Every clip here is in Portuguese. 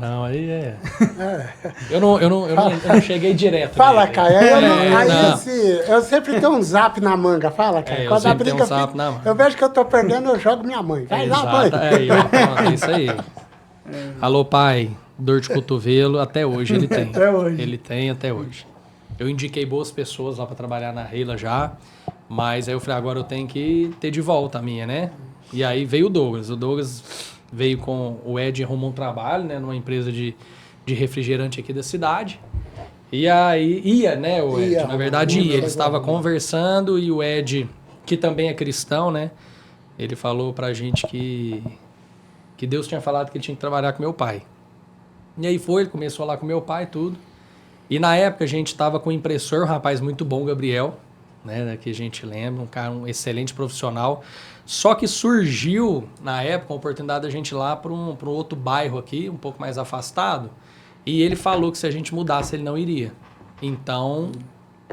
Não, aí é. Eu não cheguei direto. Fala, nele. Caio. Não. Eu sempre tenho um zap na manga. Fala, Caio. Eu Quando a sempre tenho briga um zap fica, na manga. eu vejo que eu tô perdendo, eu jogo minha mãe. Vai lá, mãe. Exato. Pronto, é isso aí. Alô, pai. Dor de cotovelo, até hoje ele tem. Até hoje. Ele tem até hoje. Eu indiquei boas pessoas lá para trabalhar na Reila já, mas aí eu falei, agora eu tenho que ter de volta a minha, né? E aí veio o Douglas. O Douglas veio com o Ed, arrumou um trabalho, né, numa empresa de refrigerante aqui da cidade. E aí ia, né, o Ed? Na verdade ia. Ele estava conversando e o Ed, que também é cristão, né? Ele falou pra gente que Deus tinha falado que ele tinha que trabalhar com meu pai. E aí ele começou lá com meu pai e tudo. E na época a gente estava com um impressor, um rapaz muito bom, Gabriel, né, que a gente lembra, um cara, um excelente profissional. Só que surgiu, na época, a oportunidade da gente ir lá para um outro bairro aqui, um pouco mais afastado, e ele falou que se a gente mudasse, ele não iria. Então,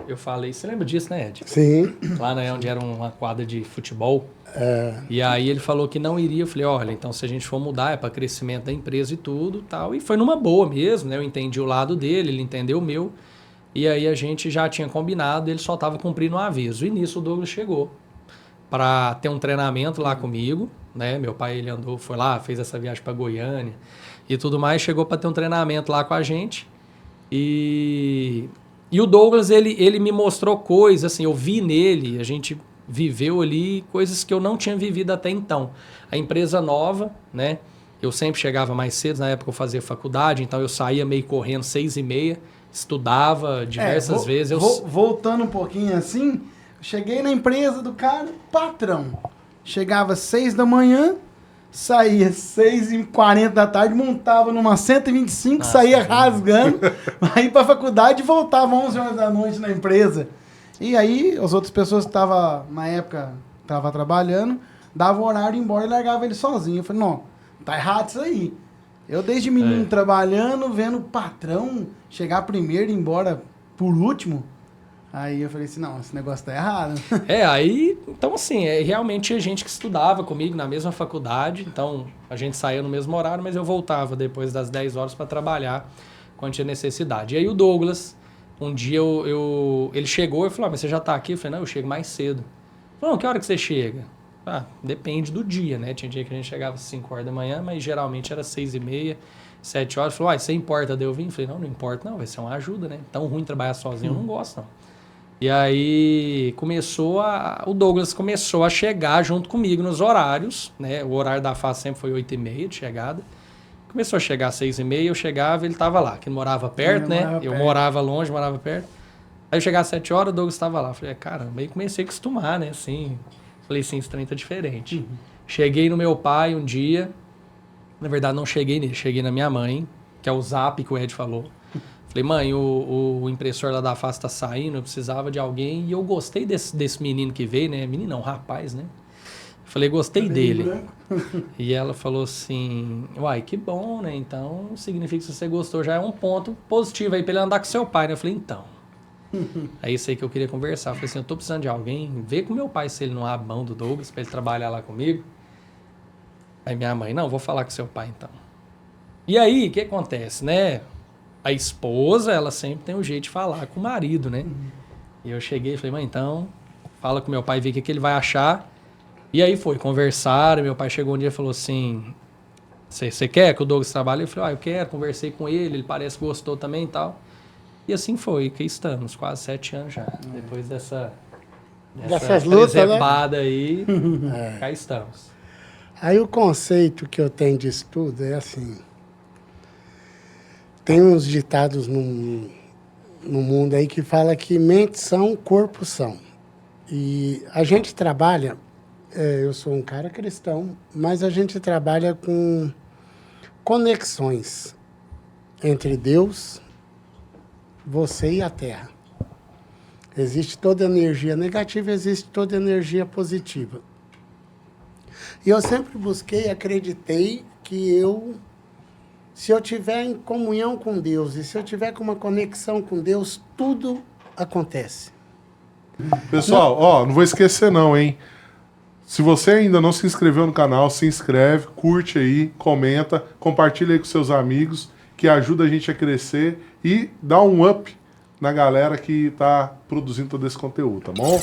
eu falei, você lembra disso, né, Ed? Sim. Lá, né, onde era uma quadra de futebol. E aí ele falou que não iria. Eu falei, olha, então se a gente for mudar é para crescimento da empresa e tudo tal. E foi numa boa mesmo, né? Eu entendi o lado dele, ele entendeu o meu. E aí a gente já tinha combinado, ele só estava cumprindo um aviso. E nisso o Douglas chegou para ter um treinamento lá comigo, né? Meu pai, ele andou, foi lá, fez essa viagem para Goiânia e tudo mais. Chegou para ter um treinamento lá com a gente. E o Douglas, ele me mostrou coisas, assim, eu vi nele, a gente viveu ali coisas que eu não tinha vivido até então. A empresa nova, né? Eu sempre chegava mais cedo, na época eu fazia faculdade, então eu saía meio correndo 6h30, estudava diversas vezes. Voltando um pouquinho assim, cheguei na empresa do cara, patrão. Chegava 6 da manhã, saía 6h40 da tarde, montava numa 125, saía rasgando, aí pra faculdade e voltava 11 horas da noite na empresa. E aí, as outras pessoas que estavam, na época, estavam trabalhando, davam o horário de ir embora e largava ele sozinho. Eu falei, não, tá errado isso aí. Eu, desde menino, trabalhando, vendo o patrão chegar primeiro e ir embora por último. Aí eu falei assim, não, esse negócio tá errado. Então assim, realmente tinha gente que estudava comigo na mesma faculdade, então a gente saía no mesmo horário, mas eu voltava depois das 10 horas para trabalhar quando tinha necessidade. E aí o Douglas, um dia ele chegou e falou, mas você já tá aqui? Eu falei, não, eu chego mais cedo. Ele falou, não, que hora que você chega? Depende do dia, né? Tinha dia que a gente chegava às 5 horas da manhã, mas geralmente era 6h30, 7 horas. Ele falou, você importa de eu vir? Eu falei, não importa não, vai ser uma ajuda, né? Tão ruim trabalhar sozinho, eu não gosto não. E aí o Douglas começou a chegar junto comigo nos horários, né? O horário da fase sempre foi 8h30 de chegada. Começou a chegar às 6h30, eu chegava, ele estava lá, que morava perto, né? Eu morava longe, morava perto. Aí eu chegava às 7 horas, o Douglas estava lá. Falei, caramba, aí comecei a acostumar, né? Assim, falei, sim, esse trem tá diferente. Cheguei no meu pai um dia, na verdade não cheguei nele, cheguei na minha mãe, que é o zap que o Ed falou. Falei, mãe, o impressor lá da face tá saindo, eu precisava de alguém. E eu gostei desse menino que veio, né? Menino não, rapaz, né? Falei, gostei dele. E ela falou assim, uai, que bom, né? Então, significa que se você gostou, já é um ponto positivo aí pra ele andar com seu pai, né? Eu falei, então. Aí isso aí que eu queria conversar. Eu falei assim, eu tô precisando de alguém, vê com meu pai se ele não abre mão do Douglas pra ele trabalhar lá comigo. Aí minha mãe, não, vou falar com seu pai então. E aí, o que acontece, né? A esposa, ela sempre tem um jeito de falar com o marido, né? E eu cheguei e falei, mãe, então, fala com meu pai, vê o que ele vai achar. E aí conversaram, meu pai chegou um dia e falou assim, você quer que o Douglas trabalhe? Eu falei, eu quero, conversei com ele parece que gostou também e tal. E assim foi, que estamos, quase 7 anos já. Depois dessas lutas, presepada, né? Aí, cá estamos. Aí o conceito que eu tenho de estudo é assim, tem uns ditados no mundo aí que fala que mente são, corpo são. E a gente trabalha, eu sou um cara cristão, mas a gente trabalha com conexões entre Deus, você e a Terra. Existe toda energia negativa, existe toda energia positiva. E eu sempre busquei, acreditei que se eu tiver em comunhão com Deus e se eu tiver com uma conexão com Deus, tudo acontece. Pessoal, não vou esquecer não, hein? Se você ainda não se inscreveu no canal, se inscreve, curte aí, comenta, compartilha aí com seus amigos que ajuda a gente a crescer e dá um up na galera que tá produzindo todo esse conteúdo, tá bom?